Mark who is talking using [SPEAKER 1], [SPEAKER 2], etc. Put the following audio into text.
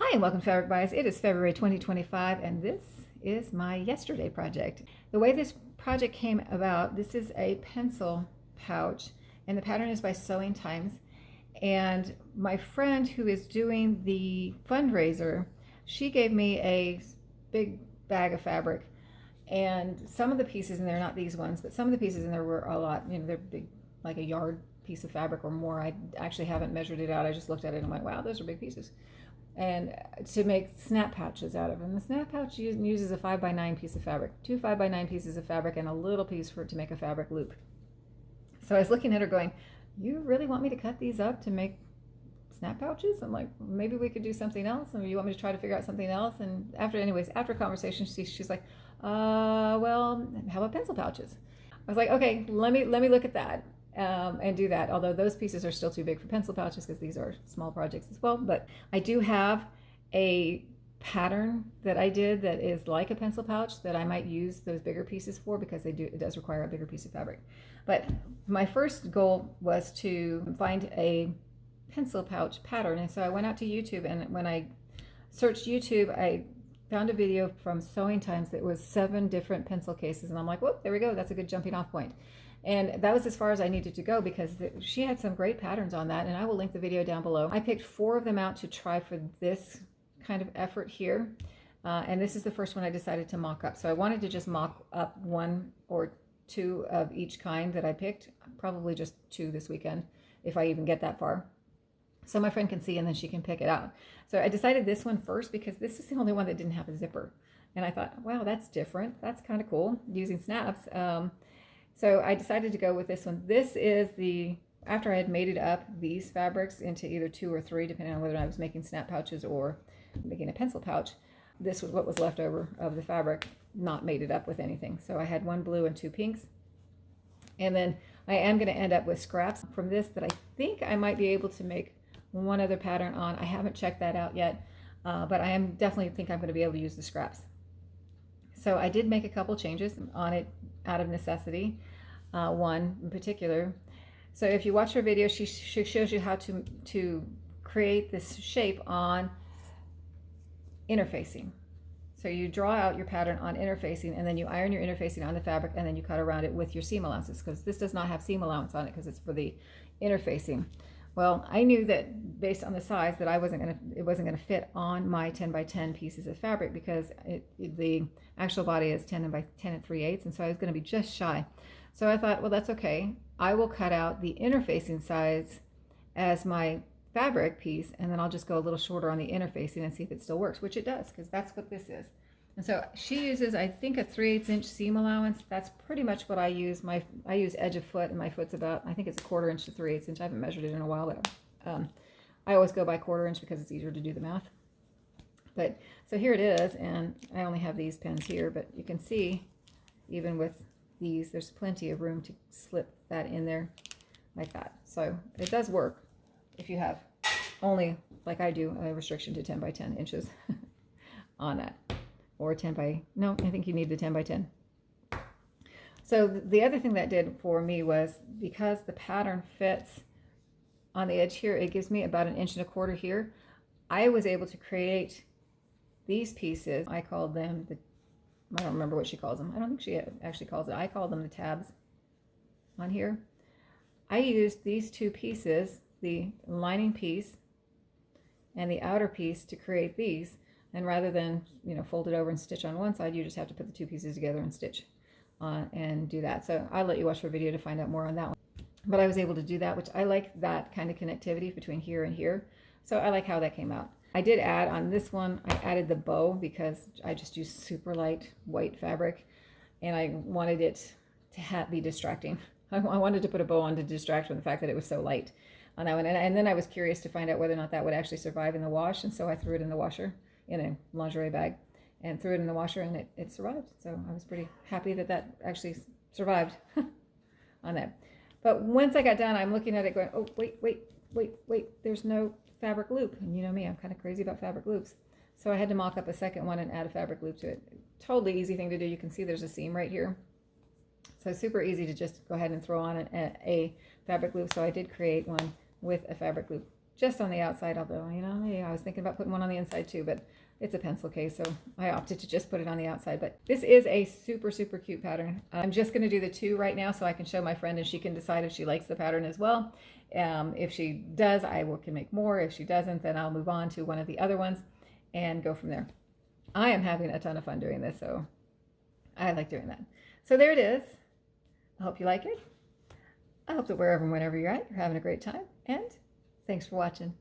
[SPEAKER 1] Hi and welcome to Fabric Bites. It is February 2025 and this is my yesterday project. The way this project came about, this is a pencil pouch and the pattern is by Sewing Times. And my friend who is doing the fundraiser, she gave me a big bag of fabric, and some of the pieces in there, not these ones, but some of the pieces in there were a lot, they're big, like a yard piece of fabric or more. I actually haven't measured it out. I just looked at it and went, wow, those are big pieces. And to make snap pouches out of them. The snap pouch uses a 5x9 piece of fabric, two 5x9 pieces of fabric and a little piece to make a fabric loop. So I was looking at her going, you really want me to cut these up to make snap pouches? I'm like, maybe we could do something else. And you want me to try to figure out something else? And after conversation, she's like, well, how about pencil pouches? I was like, okay, let me look at that. And do that, although those pieces are still too big for pencil pouches because these are small projects as well. But I do have a pattern that I did that is like a pencil pouch that I might use those bigger pieces for, because it does require a bigger piece of fabric. But my first goal was to find a pencil pouch pattern, and so I went out to YouTube, and when I searched YouTube, I found a video from Sewing Times that was 7 different pencil cases, and I'm like, whoop, there we go, that's a good jumping off point. And that was as far as I needed to go, because she had some great patterns on that, and I will link the video down below. I picked 4 of them out to try for this kind of effort here, and this is the first one I decided to mock up. So I wanted to just mock up 1 or 2 of each kind that I picked, probably just 2 this weekend, if I even get that far, so my friend can see and then she can pick it out. So I decided this one first because this is the only one that didn't have a zipper, and I thought, wow, that's different, that's kind of cool, using snaps. So I decided to go with this one. This is after I had mated up these fabrics into either 2 or 3, depending on whether I was making snap pouches or making a pencil pouch. This was what was left over of the fabric, not mated up with anything. So I had 1 blue and 2 pinks. And then I am going to end up with scraps from this that I think I might be able to make one other pattern on. I haven't checked that out yet, but I am definitely think I'm going to be able to use the scraps. So I did make a couple changes on it out of necessity, one in particular. So if you watch her video, she shows you how to create this shape on interfacing. So you draw out your pattern on interfacing, and then you iron your interfacing on the fabric, and then you cut around it with your seam allowances, because this does not have seam allowance on it because it's for the interfacing. Well, I knew that based on the size that it wasn't gonna fit on my 10x10 pieces of fabric, because the actual body is 10 by 10 3/8, and so I was gonna be just shy. So I thought, well, that's okay. I will cut out the interfacing size as my fabric piece, and then I'll just go a little shorter on the interfacing and see if it still works, which it does, because that's what this is. And so she uses, I think, a 3/8 inch seam allowance. That's pretty much what I use. I use edge of foot, and my foot's about, I think it's 1/4 inch to 3/8 inch. I haven't measured it in a while, but I always go by 1/4 inch because it's easier to do the math. But so here it is, and I only have these pins here, but you can see even with these, there's plenty of room to slip that in there like that. So it does work if you have only, like I do, a restriction to 10 by 10 inches on that. Or no, I think you need the 10 by 10. So the other thing that did for me was, because the pattern fits on the edge here, it gives me about 1.25 inches here. I was able to create these pieces. I called them I don't remember what she calls them. I don't think she actually calls it. I call them the tabs on here. I used these 2 pieces, the lining piece and the outer piece, to create these. And rather than, fold it over and stitch on one side, you just have to put the 2 pieces together and stitch and do that. So I'll let you watch her video to find out more on that one. But I was able to do that, which I like that kind of connectivity between here and here. So I like how that came out. I did add on this one, I added the bow because I just used super light white fabric, and I wanted it to be distracting. I wanted to put a bow on to distract from the fact that it was so light on that one. And then I was curious to find out whether or not that would actually survive in the wash, and so I threw it in the washer in a lingerie bag and threw it in the washer, and it survived. So I was pretty happy that that actually survived on that. But once I got done, I'm looking at it going, oh, wait, there's no fabric loop. And you know me, I'm kind of crazy about fabric loops. So I had to mock up a second one and add a fabric loop to it. Totally easy thing to do. You can see there's a seam right here. So super easy to just go ahead and throw on a fabric loop. So I did create one with a fabric loop just on the outside, although, I was thinking about putting one on the inside too, but it's a pencil case, so I opted to just put it on the outside. But this is a super, super cute pattern. I'm just going to do the 2 right now so I can show my friend and she can decide if she likes the pattern as well. If she does, can make more. If she doesn't, then I'll move on to one of the other ones and go from there. I am having a ton of fun doing this, so I like doing that. So there it is. I hope you like it. I hope that wherever and whenever you're at, you're having a great time. And thanks for watching.